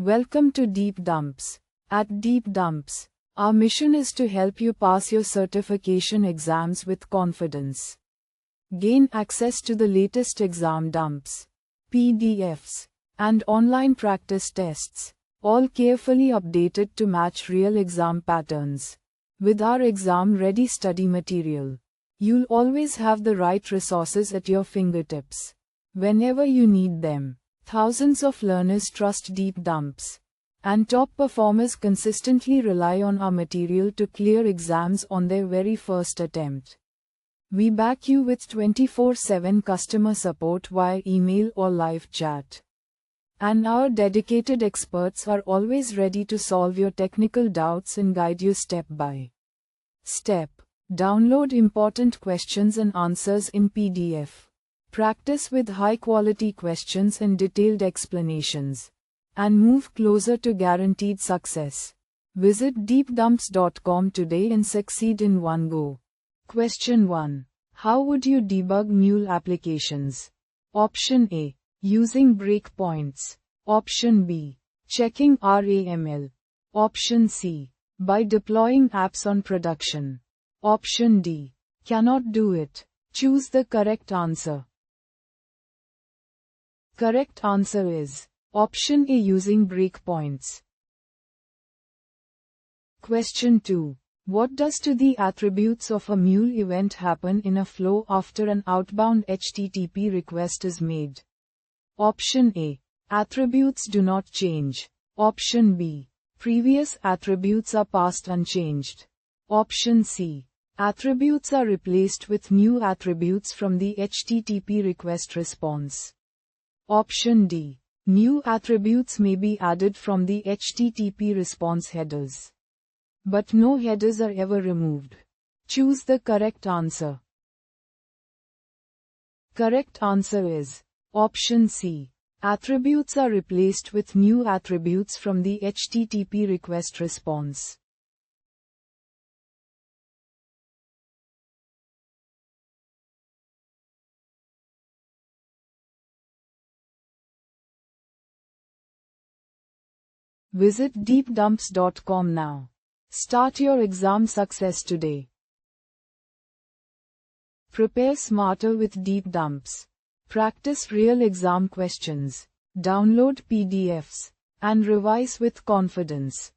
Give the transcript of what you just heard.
Welcome to Deep Dumps. At Deep Dumps, our mission is to help you pass your certification exams with confidence. Gain access to the latest exam dumps, PDFs, and online practice tests, all carefully updated to match real exam patterns. With our exam-ready study material, you'll always have the right resources at your fingertips whenever you need them. Thousands of learners trust Deep Dumps, and top performers consistently rely on our material to clear exams on their very first attempt. We back you with 24/7 customer support via email or live chat. And our dedicated experts are always ready to solve your technical doubts and guide you step by step. Download important questions and answers in PDF. Practice with high-quality questions and detailed explanations, and move closer to guaranteed success. Visit deepdumps.com today and succeed in one go. Question 1. How would you debug mule applications? Option A. Using breakpoints. Option B. Checking RAML. Option C. By deploying apps on production. Option D. Cannot do it. Choose the correct answer. Correct answer is Option A, using breakpoints. Question 2. What does to the attributes of a mule event happen in a flow after an outbound HTTP request is made? Option A. Attributes do not change. Option B. Previous attributes are passed unchanged. Option C. Attributes are replaced with new attributes from the HTTP request response. Option D. New attributes may be added from the HTTP response headers, but no headers are ever removed. Choose the correct answer. Correct answer is Option C. Attributes are replaced with new attributes from the HTTP request response. Visit deepdumps.com now. Start your exam success today. Prepare smarter with Deep Dumps. Practice real exam questions. Download PDFs and revise with confidence.